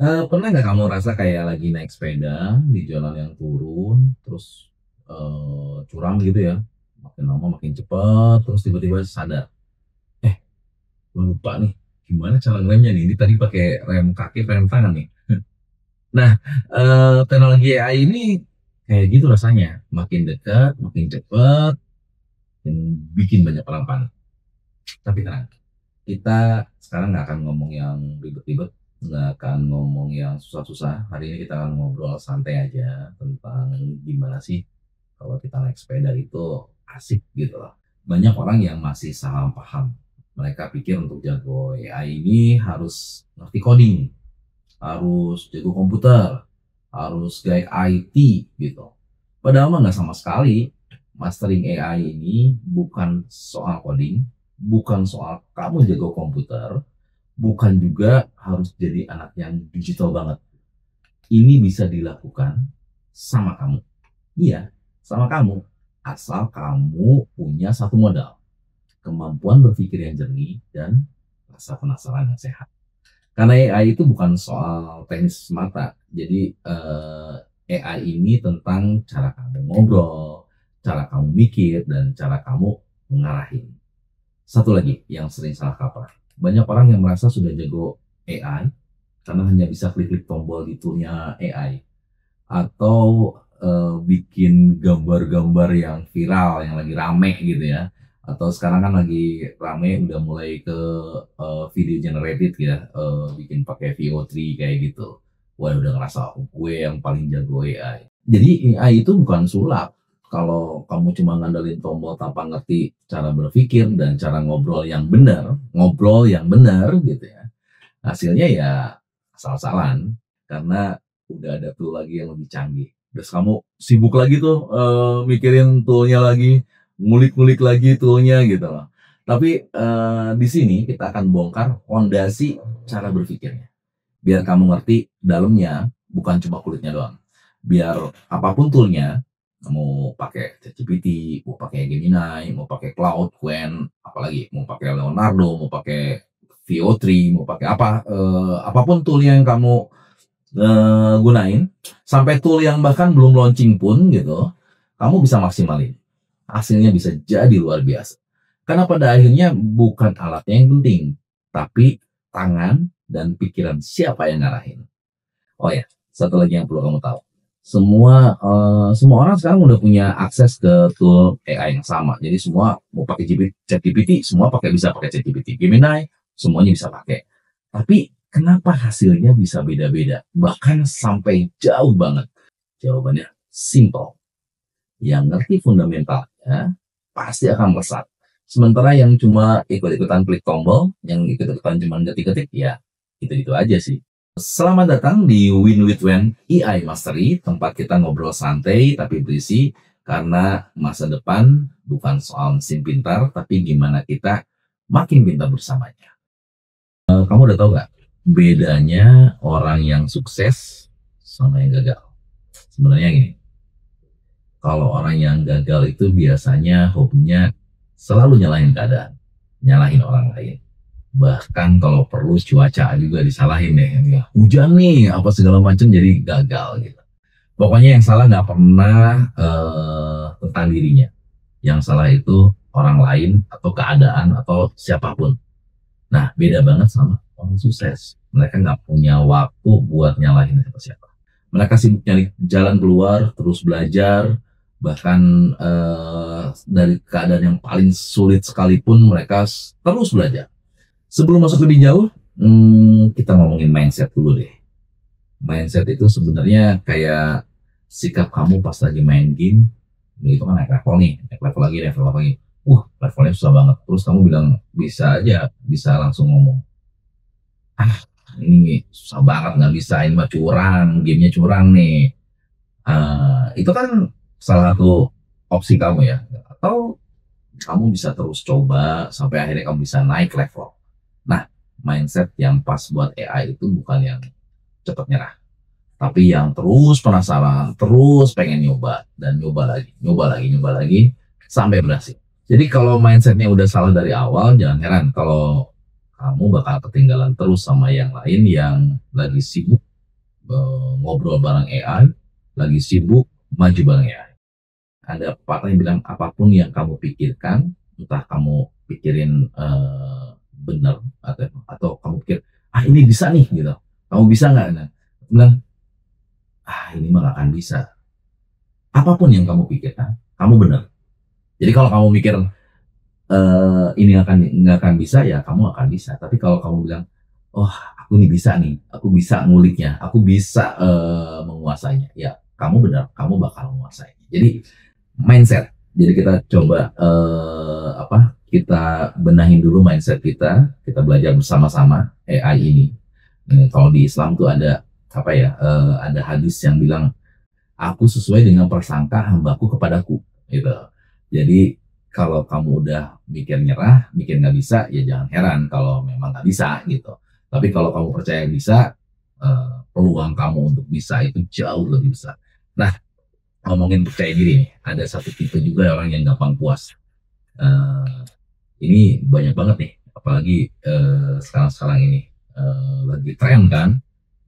Pernah nggak kamu rasa kayak lagi naik sepeda di jalan yang turun, terus curam gitu ya, makin lama makin cepet, terus tiba-tiba sadar, eh, gue lupa nih, gimana cara ngeremnya nih? Ini tadi pakai rem kaki, rem tangan nih. Nah, teknologi AI ini kayak gitu rasanya, makin dekat, makin cepet, dan bikin banyak orang panik. Tapi tenang, kita sekarang nggak akan ngomong yang ribet-ribet, nggak akan ngomong yang susah-susah. Hari ini kita akan ngobrol santai aja tentang gimana sih kalau kita naik sepeda itu asik gitu loh. Banyak orang yang masih salah paham. Mereka pikir untuk jago AI ini harus ngerti coding, harus jago komputer, harus gaya IT gitu. Padahal mah nggak sama sekali. Mastering AI ini bukan soal coding, bukan soal kamu jago komputer, bukan juga harus jadi anak yang digital banget. Ini bisa dilakukan sama kamu. Iya, sama kamu. Asal kamu punya satu modal. Kemampuan berpikir yang jernih dan rasa penasaran yang sehat. Karena AI itu bukan soal teknis semata. Jadi AI ini tentang cara kamu ngobrol, cara kamu mikir, dan cara kamu ngarahin. Satu lagi yang sering salah kaprah. Banyak orang yang merasa sudah jago AI karena hanya bisa klik-klik tombol di toolnya AI. Atau bikin gambar-gambar yang viral, yang lagi rame gitu ya. Atau sekarang kan lagi rame udah mulai ke video generated ya, bikin pakai VO3 kayak gitu. Wah udah ngerasa gue yang paling jago AI. Jadi AI itu bukan sulap. Kalau kamu cuma ngandelin tombol tanpa ngerti cara berpikir dan cara ngobrol yang benar gitu ya. Hasilnya ya asal-asalan karena udah ada tool lagi yang lebih canggih. Terus kamu sibuk lagi tuh mikirin toolnya lagi, ngulik-ngulik lagi toolnya gitu loh. Tapi di sini kita akan bongkar fondasi cara berpikirnya. Biar kamu ngerti dalamnya, bukan cuma kulitnya doang. Biar apapun toolnya, mau pakai ChatGPT, mau pakai Gemini, mau pakai Cloud, Qwen, apalagi mau pakai Leonardo, mau pakai VO3, mau pakai apa, apapun tool yang kamu gunain, sampai tool yang bahkan belum launching pun gitu, kamu bisa maksimalin. Hasilnya bisa jadi luar biasa. Karena pada akhirnya bukan alatnya yang penting, tapi tangan dan pikiran siapa yang ngarahin. Oh ya, satu lagi yang perlu kamu tahu. Semua orang sekarang udah punya akses ke tool AI yang sama. Jadi semua mau pakai ChatGPT, semua bisa pakai ChatGPT. Gemini, semuanya bisa pakai. Tapi kenapa hasilnya bisa beda-beda? Bahkan sampai jauh banget. Jawabannya simple. Yang ngerti fundamentalnya pasti akan melesat. Sementara yang cuma ikut-ikutan klik tombol, yang ikut-ikutan cuma ketik-ketik, ya itu-itu aja sih. Selamat datang di Win with Wen AI Mastery, tempat kita ngobrol santai tapi berisi, karena masa depan bukan soal mesin pintar, tapi gimana kita makin pintar bersamanya. Kamu udah tahu nggak bedanya orang yang sukses sama yang gagal? Sebenarnya gini, kalau orang yang gagal itu biasanya hobinya selalu nyalahin keadaan, nyalahin orang lain. Bahkan kalau perlu cuaca juga disalahin deh. Ya, hujan nih, apa segala macam jadi gagal gitu. Pokoknya yang salah nggak pernah tentang dirinya. Yang salah itu orang lain atau keadaan atau siapapun. Nah, beda banget sama orang sukses. Mereka nggak punya waktu buat nyalahin siapa-siapa. Mereka sibuk nyari jalan keluar, terus belajar, bahkan dari keadaan yang paling sulit sekalipun mereka terus belajar. Sebelum masuk lebih jauh, kita ngomongin mindset dulu deh. Mindset itu sebenarnya kayak sikap kamu pas lagi main game, itu kan naik level nih, naik level lagi, level lagi. Levelnya susah banget. Terus kamu bilang bisa aja, bisa langsung ngomong, ah ini susah banget, nggak bisa, ini mah curang, gamenya curang nih. Itu kan salah satu opsi kamu ya. Atau kamu bisa terus coba sampai akhirnya kamu bisa naik level. Nah, mindset yang pas buat AI itu bukan yang cepat nyerah, tapi yang terus penasaran, terus pengen nyoba dan nyoba lagi sampai berhasil. Jadi kalau mindsetnya udah salah dari awal, jangan heran kalau kamu bakal ketinggalan terus sama yang lain yang lagi sibuk ngobrol bareng AI, lagi sibuk maju bareng AI. Ada pepatah yang bilang apapun yang kamu pikirkan, entah kamu pikirin benar atau kamu pikir ini bisa nih gitu, kamu bisa nggak? Nah, bilang ini mah gak akan bisa. Apapun yang kamu pikirkan, kamu benar. Jadi kalau kamu mikir ini nggak akan bisa, ya kamu akan bisa. Tapi kalau kamu bilang, oh aku nih bisa nih, aku bisa nguliknya, aku bisa menguasainya, ya kamu benar, kamu bakal menguasai. Jadi mindset. Jadi kita coba kita benahin dulu mindset kita belajar bersama-sama AI ini. Kalau di Islam tuh ada ada hadis yang bilang, aku sesuai dengan prasangka hambaku kepadaku, gitu. Jadi kalau kamu udah mikir nyerah, mikir nggak bisa, ya jangan heran kalau memang nggak bisa gitu. Tapi kalau kamu percaya bisa, peluang kamu untuk bisa itu jauh lebih besar. Nah, ngomongin percaya diri nih, ada satu tipe juga orang yang gampang puas. Ini banyak banget nih, apalagi sekarang-sekarang ini lagi tren kan,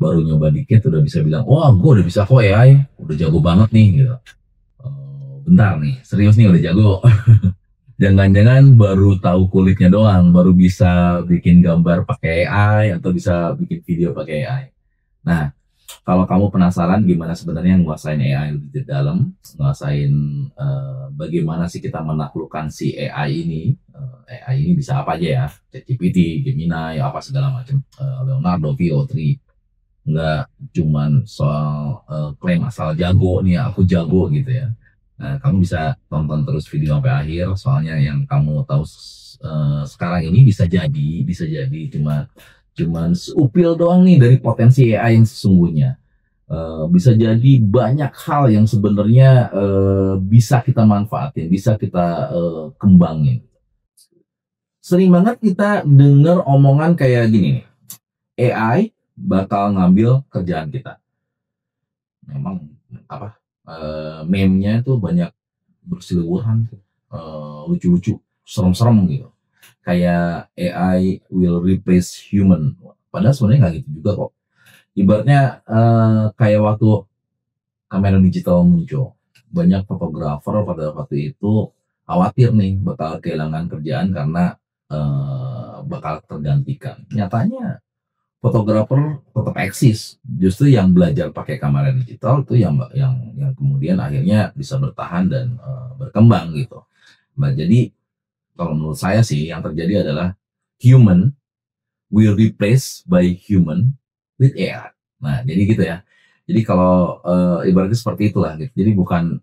baru nyoba dikit udah bisa bilang, wah gue udah bisa kok AI, udah jago banget nih gitu. Bentar nih, serius nih udah jago. Jangan-jangan baru tahu kulitnya doang, baru bisa bikin gambar pakai AI atau bisa bikin video pakai AI. Nah, kalau kamu penasaran gimana sebenarnya nguasain AI lebih dalam, nguasain bagaimana sih kita menaklukkan si AI ini. AI ini bisa apa aja ya, ChatGPT, Gemini, apa segala macam, Leonardo, VO3. Nggak cuman soal klaim asal jago nih, aku jago gitu ya. Nah, kamu bisa tonton terus video sampai akhir, soalnya yang kamu tahu sekarang ini bisa jadi cuman seupil doang nih dari potensi AI yang sesungguhnya. Bisa jadi banyak hal yang sebenarnya bisa kita manfaatin, bisa kita kembangin. Sering banget kita dengar omongan kayak gini nih, AI bakal ngambil kerjaan kita. Memang meme-nya itu banyak berseliweran, lucu-lucu, serem-serem gitu. Kayak AI will replace human. Padahal sebenarnya nggak gitu juga kok. Ibaratnya kayak waktu kamera digital muncul, banyak fotografer pada waktu itu khawatir nih bakal kehilangan kerjaan karena bakal tergantikan. Nyatanya fotografer tetap eksis. Justru yang belajar pakai kamera digital itu yang kemudian akhirnya bisa bertahan dan berkembang gitu. Nah, jadi kalau menurut saya sih yang terjadi adalah human will replace by human with AI. Nah, jadi gitu ya. Jadi kalau ibaratnya seperti itulah gitu. Jadi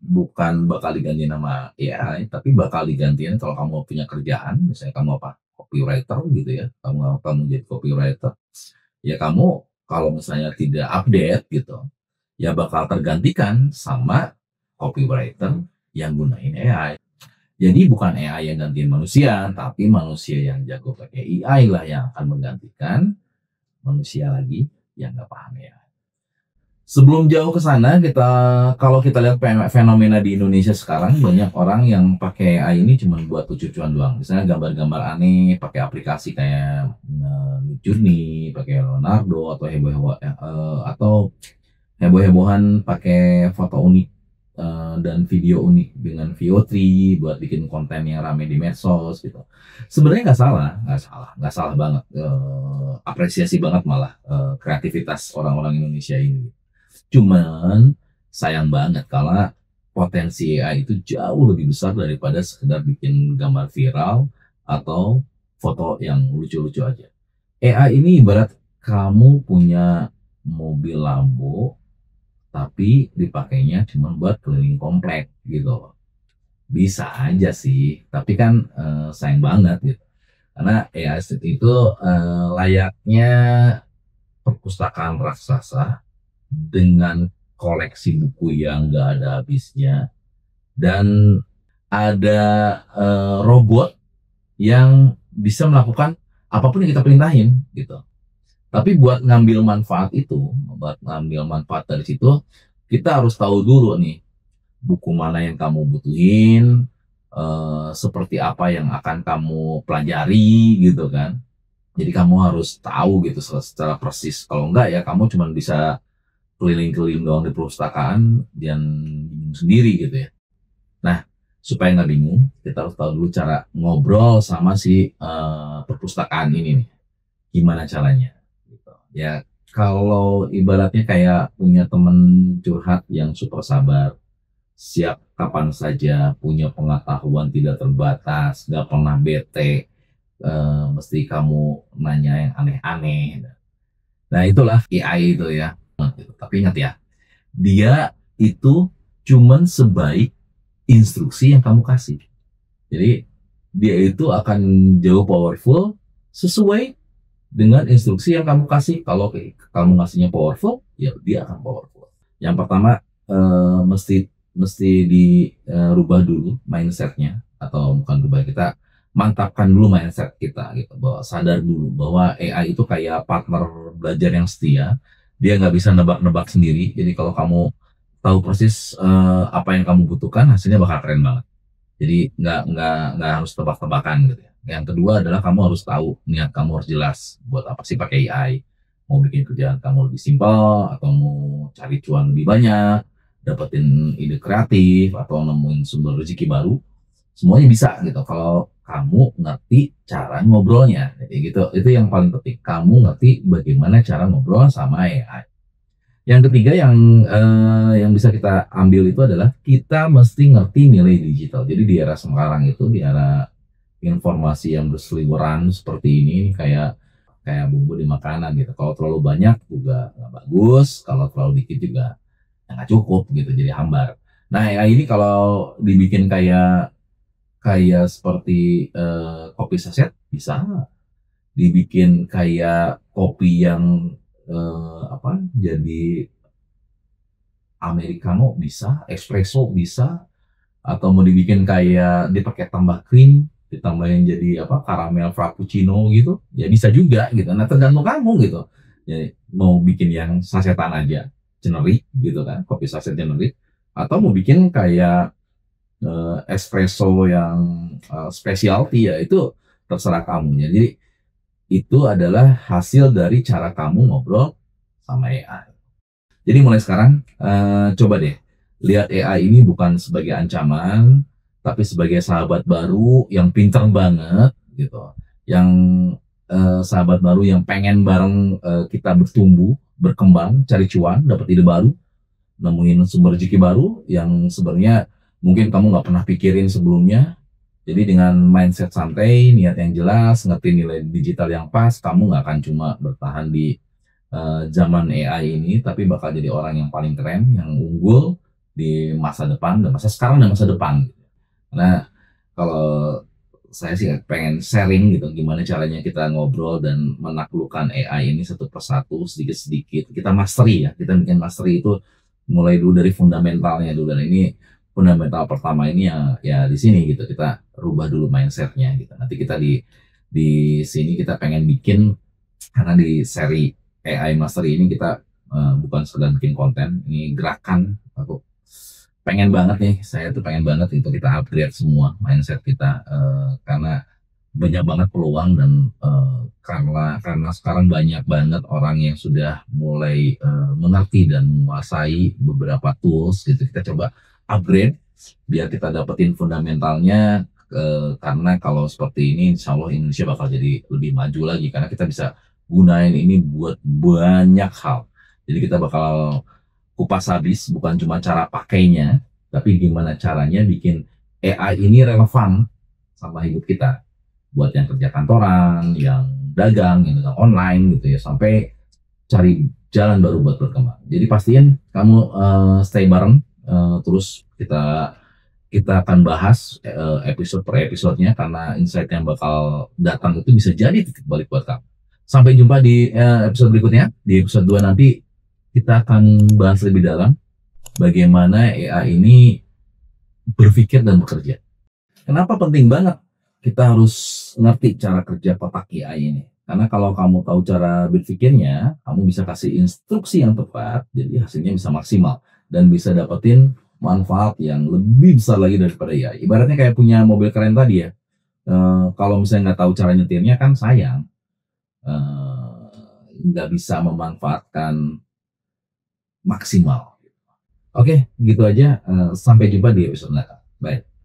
bukan bakal diganti nama AI, tapi bakal digantiin kalau kamu punya kerjaan, misalnya kamu copywriter gitu ya. Kamu jadi copywriter. Ya kamu kalau misalnya tidak update gitu, ya bakal tergantikan sama copywriter yang gunain AI. Jadi bukan AI yang gantiin manusia, tapi manusia yang jago pakai AI lah yang akan menggantikan manusia lagi yang nggak paham AI. Sebelum jauh ke sana, kalau kita lihat fenomena di Indonesia sekarang, banyak orang yang pakai AI ini cuma buat lucu-lucuan doang. Misalnya gambar-gambar aneh, pakai aplikasi kayak Midjourney, pakai Leonardo, atau heboh-hebohan pakai foto unik dan video unik dengan VO3 buat bikin konten yang rame di medsos gitu. Sebenarnya nggak salah banget. Apresiasi banget malah kreativitas orang-orang Indonesia ini. Cuman sayang banget karena potensi AI itu jauh lebih besar daripada sekedar bikin gambar viral atau foto yang lucu-lucu aja. AI ini ibarat kamu punya mobil Lambo tapi dipakainya cuma buat keliling komplek gitu. Bisa aja sih, tapi kan sayang banget gitu. Karena AI itu layaknya perpustakaan raksasa dengan koleksi buku yang gak ada habisnya, dan ada robot yang bisa melakukan apapun yang kita perintahin gitu. Tapi buat ngambil manfaat dari situ, kita harus tahu dulu nih buku mana yang kamu butuhin, seperti apa yang akan kamu pelajari gitu kan. Jadi kamu harus tahu gitu secara persis. Kalau enggak ya kamu cuma bisa keliling-keliling doang di perpustakaan dan bingung sendiri gitu ya. Nah, supaya nggak bingung, kita harus tahu dulu cara ngobrol sama si perpustakaan ini nih. Gimana caranya? Gitu. Ya, kalau ibaratnya kayak punya temen curhat yang super sabar, siap kapan saja, punya pengetahuan tidak terbatas, nggak pernah bete, mesti kamu nanya yang aneh-aneh. Nah, itulah AI itu ya. Tapi ingat ya, dia itu cuman sebaik instruksi yang kamu kasih. Jadi dia itu akan jauh powerful sesuai dengan instruksi yang kamu kasih. Kalau kamu ngasihnya powerful, ya dia akan powerful. Yang pertama mesti dirubah dulu mindsetnya, atau bukan rubah, kita mantapkan dulu mindset kita gitu, bahwa sadar dulu bahwa AI itu kayak partner belajar yang setia. Dia nggak bisa nebak-nebak sendiri. Jadi kalau kamu tahu persis apa yang kamu butuhkan, hasilnya bakal keren banget. Jadi nggak harus tebak-tebakan gitu ya. Yang kedua adalah kamu harus tahu niat kamu harus jelas. Buat apa sih pakai AI? Mau bikin kerjaan kamu lebih simpel, atau mau cari cuan lebih banyak, dapetin ide kreatif, atau nemuin sumber rezeki baru, semuanya bisa gitu. Kalau kamu ngerti cara ngobrolnya, jadi gitu. Itu yang paling penting. Kamu ngerti bagaimana cara ngobrol sama AI. Yang ketiga yang bisa kita ambil itu adalah kita mesti ngerti nilai digital. Jadi di era sekarang itu, di era informasi yang berseliweran seperti ini, kayak kayak bumbu di makanan gitu. Kalau terlalu banyak juga nggak bagus, kalau terlalu dikit juga nggak cukup gitu, jadi hambar. Nah, AI ini kalau dibikin kayak kayak seperti kopi saset bisa, dibikin kayak kopi yang apa, jadi americano bisa, espresso bisa, atau mau dibikin kayak dipakai tambah krim, ditambahin jadi apa, karamel frappuccino gitu, ya bisa juga gitu. Nah, tergantung kamu gitu. Ya, mau bikin yang sasetan aja, generic gitu kan, kopi saset generic, atau mau bikin kayak espresso yang specialty, ya itu terserah kamu ya. Jadi itu adalah hasil dari cara kamu ngobrol sama AI. Jadi mulai sekarang coba deh lihat AI ini bukan sebagai ancaman, tapi sebagai sahabat baru yang pinter banget gitu, yang sahabat baru yang pengen bareng kita bertumbuh, berkembang, cari cuan, dapat ide baru, nemuin sumber rezeki baru yang sebenarnya mungkin kamu nggak pernah pikirin sebelumnya. Jadi dengan mindset santai, niat yang jelas, ngerti nilai digital yang pas, kamu nggak akan cuma bertahan di zaman AI ini, tapi bakal jadi orang yang paling keren, yang unggul di masa depan, dan masa sekarang dan masa depan. Nah, kalau saya sih pengen sharing gitu, gimana caranya kita ngobrol dan menaklukkan AI ini satu persatu, sedikit-sedikit. Kita mastery ya, kita bikin mastery itu mulai dulu dari fundamentalnya dulu. Dan ini fundamental pertama ini ya di sini gitu, kita rubah dulu mindsetnya gitu. Nanti kita di sini kita pengen bikin, karena di seri AI Mastery ini kita bukan sekedar bikin konten, ini gerakan. Aku pengen banget nih, saya tuh pengen banget itu kita upgrade semua mindset kita, karena banyak banget peluang, dan karena sekarang banyak banget orang yang sudah mulai mengerti dan menguasai beberapa tools gitu. Kita coba upgrade biar kita dapetin fundamentalnya, karena kalau seperti ini insya Allah Indonesia bakal jadi lebih maju lagi, karena kita bisa gunain ini buat banyak hal. Jadi kita bakal kupas habis, bukan cuma cara pakainya, tapi gimana caranya bikin AI ini relevan sama hidup kita. Buat yang kerja kantoran, yang dagang online gitu ya, sampai cari jalan baru buat berkembang. Jadi pastiin kamu stay bareng, terus kita akan bahas episode per episodenya, karena insight yang bakal datang itu bisa jadi titik balik buat kamu. Sampai jumpa di episode berikutnya. Di episode 2 nanti kita akan bahas lebih dalam bagaimana AI ini berpikir dan bekerja. Kenapa penting banget kita harus ngerti cara kerja kotak AI ini? Karena kalau kamu tahu cara berpikirnya, kamu bisa kasih instruksi yang tepat, jadi hasilnya bisa maksimal dan bisa dapetin manfaat yang lebih besar lagi daripada AI. Ibaratnya kayak punya mobil keren tadi ya. Kalau misalnya nggak tahu cara nyetirnya kan sayang. Nggak bisa memanfaatkan maksimal. Oke, gitu aja. Sampai jumpa di episode mendatang. Bye.